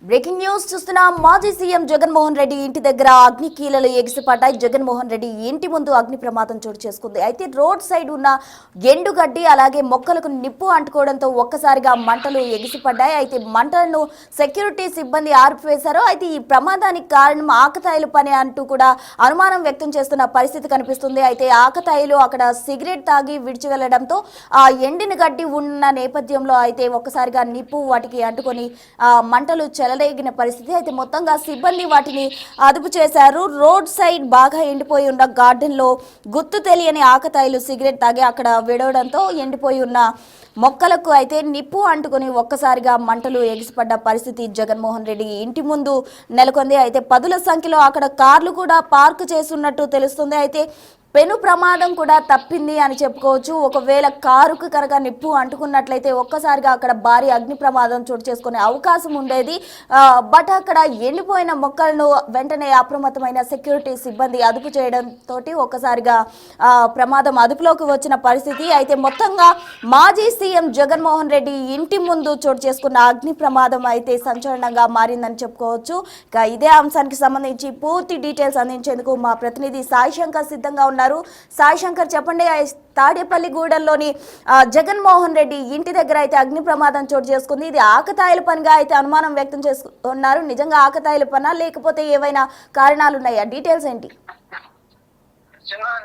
Breaking news చూస్తున్నాం. మాజీ CM Jaganmohan Reddy ఇంటి దగ్గర అగ్ని కీలలు ఎగిసిపడ్డాయి. జగన్మోహన్ రెడ్డి ఇంటి ముందు అగ్ని ప్రమాదం చోటు చేసుకుంది. అయితే రోడ్ సైడ్ ఉన్న ఎండుగడ్డి అలాగే మొక్కలకు నిప్పు అంటుకోవడంతో ఒక్కసారిగా మంటలు ఎగిసిపడ్డాయి. అయితే మంటలను సెక్యూరిటీ సిబ్బంది ఆర్పివేశారు. అయితే ఈ ప్రమాదానికి కారణం ఆకతాయిల పని అంటూ కూడా అనుమానం వ్యక్తం చేస్తున్న పరిస్థితి కనిపిస్తుంది. అయితే ఆకతాయిలు అక్కడ సిగరెట్ తాగి విడిచి వెళ్లడంతో ఆ ఎండిన గడ్డి ఉన్న నేపథ్యంలో అయితే ఒక్కసారిగా నిప్పు వాటికి అంటుకొని మంటలు చెలరేగిన పరిస్థితి. అయితే మొత్తంగా సిబ్బంది వాటిని అదుపు చేశారు. రోడ్ సైడ్ బాగా ఎండిపోయి ఉన్న గార్డెన్ లో గుర్తు తెలియని ఆకతాయిలు సిగరెట్ తాగి అక్కడ విడవడంతో ఎండిపోయి ఉన్న మొక్కలకు అయితే నిప్పు అంటుకొని ఒక్కసారిగా మంటలు ఎగిసిపడ్డ పరిస్థితి జగన్మోహన్ రెడ్డి ఇంటి ముందు నెలకొంది. అయితే పదుల సంఖ్యలో అక్కడ కార్లు కూడా పార్క్ చేస్తున్నట్టు తెలుస్తుంది. అయితే పెను ప్రమాదం కూడా తప్పింది అని చెప్పుకోవచ్చు. ఒకవేళ కారుకు కనుక నిప్పు అంటుకున్నట్లయితే ఒక్కసారిగా అక్కడ భారీ అగ్ని ప్రమాదం చోటు చేసుకునే అవకాశం ఉండేది. బట్ అక్కడ ఎండిపోయిన మొక్కలను వెంటనే అప్రమత్తమైన సెక్యూరిటీ సిబ్బంది అదుపు చేయడంతో ఒక్కసారిగా ప్రమాదం అదుపులోకి వచ్చిన పరిస్థితి. అయితే మొత్తంగా మాజీ సీఎం జగన్మోహన్ రెడ్డి ఇంటి ముందు చోటు చేసుకున్న అగ్ని ప్రమాదం అయితే సంచలనంగా మారిందని చెప్పుకోవచ్చు. ఇక ఇదే అంశానికి సంబంధించి పూర్తి డీటెయిల్స్ అందించేందుకు మా ప్రతినిధి సాయి శంకర్ సిద్ధంగా ఉన్నారు. సాయి శంకర్, చెప్పండి. తాడేపల్లిగూడెంలోని జగన్మోహన్ రెడ్డి ఇంటి దగ్గర అయితే అగ్ని ప్రమాదం చోటు చేసుకుంది. ఇది ఆకతాయిల పనిగా అయితే అనుమానం వ్యక్తం చేస్తున్నారు. నిజంగా ఆకతాయిల పనా లేకపోతే ఏవైనా కారణాలు ఉన్నాయా? డీటెయిల్స్ ఏంటి?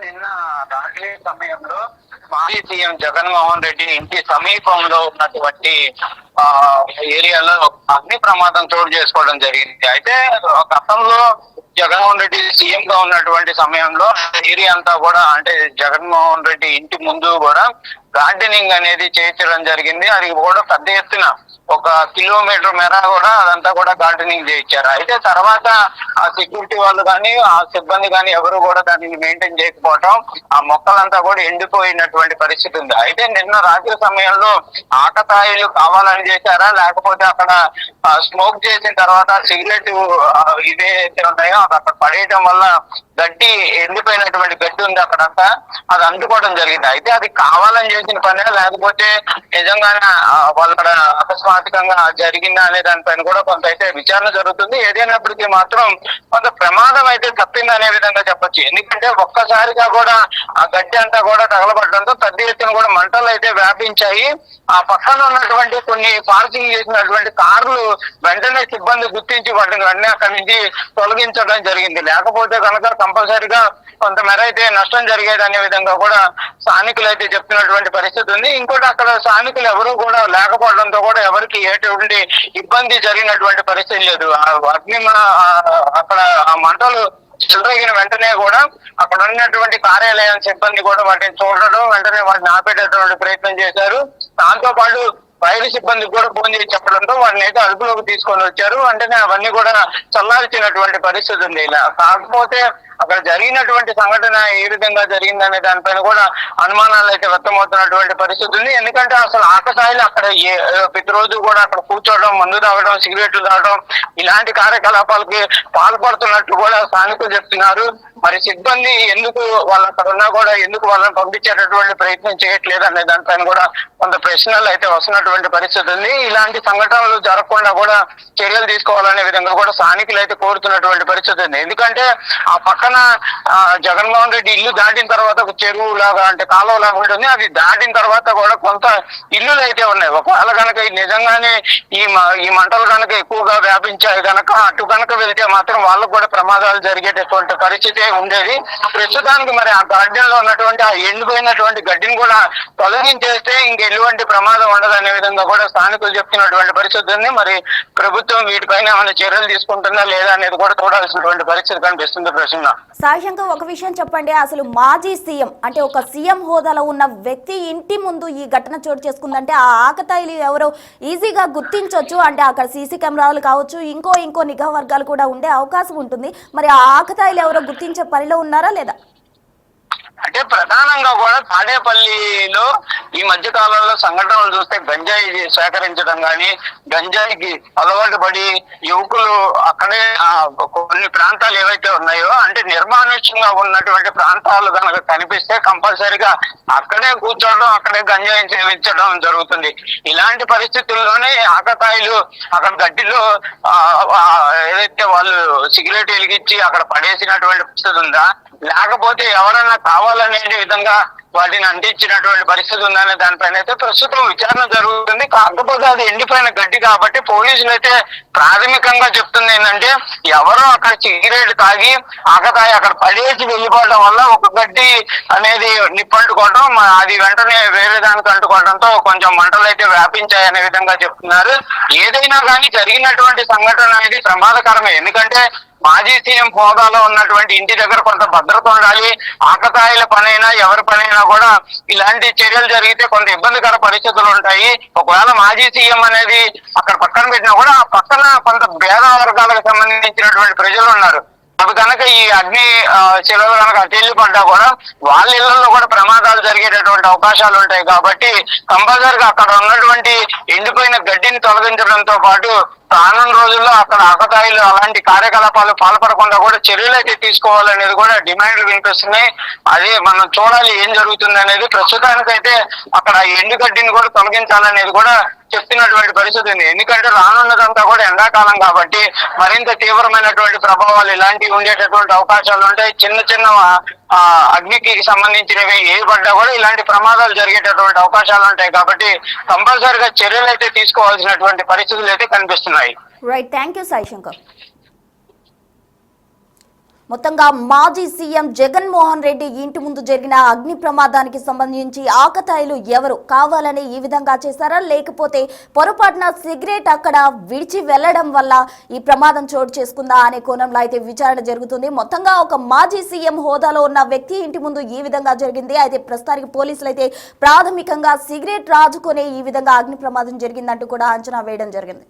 నిన్న రాత్రి సమయంలో మాజీ సీఎం జగన్మోహన్ రెడ్డి ఇంటి సమీపంలో ఉన్నటువంటి ఏరియాలో అగ్ని ప్రమాదం చోటు చేసుకోవడం జరిగింది. అయితే గతంలో జగన్మోహన్ రెడ్డి సీఎం గా ఉన్నటువంటి సమయంలో ఏరియా అంతా కూడా, అంటే జగన్మోహన్ రెడ్డి ఇంటి ముందు కూడా గార్డెనింగ్ అనేది చేయించడం జరిగింది. అది కూడా పెద్ద ఎత్తున 1 కిలోమీటర్ మేర కూడా అదంతా కూడా గార్డెనింగ్ చేయించారు. అయితే తర్వాత ఆ సెక్యూరిటీ వాళ్ళు కానీ ఆ సిబ్బంది కానీ ఎవరు కూడా దాన్ని మెయింటైన్ చేయకపోవటం, ఆ మొక్కలంతా కూడా ఎండిపోయినటువంటి పరిస్థితి ఉంది. అయితే నిన్న రాత్రి సమయంలో ఆకతాయిలు కావాలని చేశారా, లేకపోతే అక్కడ స్మోక్ చేసిన తర్వాత సిగరెట్ ఇవైతే ఉన్నాయో అది అక్కడ పడేయడం వల్ల గడ్డి, ఎండిపోయినటువంటి గడ్డి ఉంది అక్కడంతా, అది అందుకోవడం జరిగింది. అయితే అది కావాలని చేసిన పనే లేకపోతే నిజంగానే వాళ్ళ అకస్మాత్తుగా జరిగిందా అనే దానిపైన కూడా కొంత అయితే విచారణ జరుగుతుంది. ఏదైనప్పటికీ మాత్రం కొంత ప్రమాదం అయితే తప్పింది అనే విధంగా చెప్పొచ్చు. ఎందుకంటే ఒక్కసారిగా కూడా ఆ గడ్డి అంతా కూడా తగలబడడంతో పెద్ద ఎత్తున కూడా మంటలు అయితే వ్యాపించాయి. ఆ పక్కన ఉన్నటువంటి కొన్ని పార్కింగ్ చేసినటువంటి కార్లు వెంటనే సిబ్బంది గుర్తించి వాటిని వెంటనే అక్కడి నుంచి తొలగించడం జరిగింది. లేకపోతే కనుక కంపల్సరిగా కొంతమేర అయితే నష్టం జరిగేది అనే విధంగా కూడా స్థానికులు అయితే చెప్తున్నటువంటి పరిస్థితి ఉంది. ఇంకోటి అక్కడ స్థానికులు ఎవరు కూడా లేకపోవడంతో కూడా ఎవరికి ఎటువంటి ఇబ్బంది జరిగినటువంటి పరిస్థితి లేదు. అక్కడ ఆ మంటలు చెలరేగిన వెంటనే కూడా అక్కడ ఉన్నటువంటి కార్యాలయం సిబ్బంది కూడా వాటిని చూడడం, వెంటనే వాటిని ఆపేటటువంటి ప్రయత్నం చేశారు. దాంతో పాటు ఫైర్ సిబ్బందికి కూడా ఫోన్ చేసి చెప్పడంతో వాటిని అయితే అదుపులోకి తీసుకొని వచ్చారు. వెంటనే అవన్నీ కూడా చల్లార్చినటువంటి పరిస్థితి ఉంది. ఇలా కాకపోతే అక్కడ జరిగినటువంటి సంఘటన ఏ విధంగా జరిగిందనే దానిపైన కూడా అనుమానాలు అయితే వ్యక్తమవుతున్నటువంటి పరిస్థితి ఉంది. ఎందుకంటే అసలు ఆకతాయిలు అక్కడ ప్రతిరోజు కూడా అక్కడ కూర్చోవడం, మందు తాగడం, సిగరెట్లు తాగడం ఇలాంటి కార్యకలాపాలకి పాల్పడుతున్నట్టు కూడా స్థానికులు చెప్తున్నారు. మరి సిబ్బంది ఎందుకు వాళ్ళు అక్కడ ఉన్నా కూడా ఎందుకు వాళ్ళని పంపించేటటువంటి ప్రయత్నం చేయట్లేదు అనే దానిపైన కూడా కొంత ప్రశ్నలు అయితే వస్తున్నటువంటి పరిస్థితి ఉంది. ఇలాంటి సంఘటనలు జరగకుండా కూడా చర్యలు తీసుకోవాలనే విధంగా కూడా స్థానికులు అయితే కోరుతున్నటువంటి పరిస్థితి ఉంది. ఎందుకంటే ఆ పక్కన జగన్మోహన్ రెడ్డి ఇల్లు దాటిన తర్వాత ఒక చెరువు లాగా, అంటే కాలువ లాగా ఉంటుంది. అది దాటిన తర్వాత కూడా కొంత ఇల్లులు అయితే ఉన్నాయి. ఒకవేళ కనుక నిజంగానే ఈ మంటలు కనుక ఎక్కువగా వ్యాపించాయి కనుక అటు కనుక వెళ్తే మాత్రం వాళ్ళకు కూడా ప్రమాదాలు జరిగేటటువంటి పరిస్థితి ఉండేది. ప్రస్తుతానికి మరి ఆ గార్డెన్ లో ఉన్నటువంటి ఆ ఎండిపోయినటువంటి గడ్డిని కూడా తొలగించేస్తే ఇంకెటువంటి ప్రమాదం ఉండదనే విధంగా కూడా స్థానికులు చెప్తున్నటువంటి పరిస్థితి ఉంది. మరి ప్రభుత్వం వీటిపైన ఏమైనా చర్యలు తీసుకుంటుందా లేదా అనేది కూడా చూడాల్సినటువంటి పరిస్థితి కనిపిస్తుంది. ప్రశ్న సాయి శంకర్, ఒక విషయం చెప్పండి. అసలు మాజీ సీఎం అంటే ఒక సీఎం హోదాలో ఉన్న వ్యక్తి ఇంటి ముందు ఈ ఘటన చోటు చేసుకుందంటే ఆ ఆకతాయిలు ఎవరో ఈజీగా గుర్తించవచ్చు. అంటే అక్కడ సీసీ కెమెరాలు కావచ్చు, ఇంకో నిఘా వర్గాలు కూడా ఉండే అవకాశం ఉంటుంది. మరి ఆ ఆకతాయిలు ఎవరో గుర్తించే పనిలో ఉన్నారా లేదా? అంటే ప్రధానంగా కూడా తాడేపల్లిలో ఈ మధ్య కాలంలో సంఘటనలు చూస్తే గంజాయి సేకరించడం కానీ, గంజాయికి అలవాటు పడి యువకులు అక్కడే కొన్ని ప్రాంతాలు ఏవైతే ఉన్నాయో అంటే నిర్మానుష్యంగా ఉన్నటువంటి ప్రాంతాలు కనుక కనిపిస్తే కంపల్సరిగా అక్కడే కూర్చోవడం, అక్కడే గంజాయి సేవించడం జరుగుతుంది. ఇలాంటి పరిస్థితుల్లోనే ఆకతాయిలు అక్కడ గడ్డిలో ఏదైతే వాళ్ళు సిగరెట్ వెలిగించి అక్కడ పడేసినటువంటి పరిస్థితి ఉందా, లేకపోతే ఎవరన్నా కావాలనే విధంగా వాటిని అంటించినటువంటి పరిస్థితి ఉందనే దానిపైన అయితే ప్రస్తుతం విచారణ జరుగుతుంది. కాకపోతే అది ఎండిపోయిన గడ్డి కాబట్టి పోలీసులు అయితే ప్రాథమికంగా చెప్తుంది ఏంటంటే ఎవరో అక్కడ సిగరెట్ తాగి ఆకతాయి అక్కడ పడేసి వెళ్ళిపోవడం వల్ల ఒక గడ్డి అనేది నిప్పంటుకోవడం, అది వెంటనే వేరే దానికి అంటుకోవడంతో కొంచెం మంటలు అయితే వ్యాపించాయనే విధంగా చెప్తున్నారు. ఏదైనా కానీ జరిగినటువంటి సంఘటన అనేది ప్రమాదకరమే. ఎందుకంటే మాజీ సీఎం హోదాలో ఉన్నటువంటి ఇంటి దగ్గర కొంత భద్రత ఉండాలి. ఆకతాయిల పనైనా ఎవరి పనైనా కూడా ఇలాంటి చర్యలు జరిగితే కొంత ఇబ్బందికర పరిస్థితులు ఉంటాయి. ఒకవేళ మాజీ సీఎం అనేది అక్కడ పక్కన పెట్టినా కూడా ఆ పక్కన కొంత భేద వర్గాలకు సంబంధించినటువంటి ప్రజలు ఉన్నారు. అవి కనుక ఈ అగ్ని శిలలు కనుక అటెళ్ళి పడ్డా కూడా వాళ్ళ ఇళ్లలో కూడా ప్రమాదాలు జరిగేటటువంటి అవకాశాలు ఉంటాయి. కాబట్టి కంపల్సరిగా అక్కడ ఉన్నటువంటి ఎండిపోయిన గడ్డిని తొలగించడంతో పాటు రానున్న రోజుల్లో అక్కడ ఆకతాయిలు అలాంటి కార్యకలాపాలు పాల్పడకుండా కూడా చర్యలు అయితే తీసుకోవాలనేది కూడా డిమాండ్లు వినిపిస్తున్నాయి. అదే మనం చూడాలి ఏం జరుగుతుంది అనేది. ప్రస్తుతానికైతే అక్కడ ఎండుగడ్డిని కూడా తొలగించాలనేది కూడా చెప్తున్నటువంటి పరిస్థితి ఉంది. ఎందుకంటే రానున్నదంతా కూడా ఎండాకాలం కాబట్టి మరింత తీవ్రమైనటువంటి ప్రభావాలు ఇలాంటివి ఉండేటటువంటి అవకాశాలు ఉంటాయి. చిన్న చిన్న అగ్నికి సంబంధించినవి ఏ పడ్డా కూడా ఇలాంటి ప్రమాదాలు జరిగేటటువంటి అవకాశాలు ఉంటాయి. కాబట్టి కంపల్సరిగా చర్యలు అయితే తీసుకోవాల్సినటువంటి పరిస్థితులు అయితే కనిపిస్తున్నాయి. Right, thank you Sai Shankar. మొత్తంగా మాజీ సీఎం జగన్మోహన్ రెడ్డి ఇంటి ముందు జరిగిన అగ్ని ప్రమాదానికి సంబంధించి ఆకతాయిలు ఎవరు కావాలని ఈ విధంగా చేశారా, లేకపోతే పొరపాటున సిగరెట్ అక్కడ విడిచి వెళ్లడం వల్ల ఈ ప్రమాదం చోటు చేసుకుందా అనే కోణంలో అయితే విచారణ జరుగుతుంది. మొత్తంగా ఒక మాజీ సీఎం హోదాలో ఉన్న వ్యక్తి ఇంటి ముందు ఈ విధంగా జరిగింది. అయితే ప్రస్తుతానికి పోలీసులు అయితే ప్రాథమికంగా సిగరెట్ రాజుకొనే ఈ విధంగా అగ్ని ప్రమాదం జరిగిందంటూ కూడా అంచనా వేయడం జరిగింది.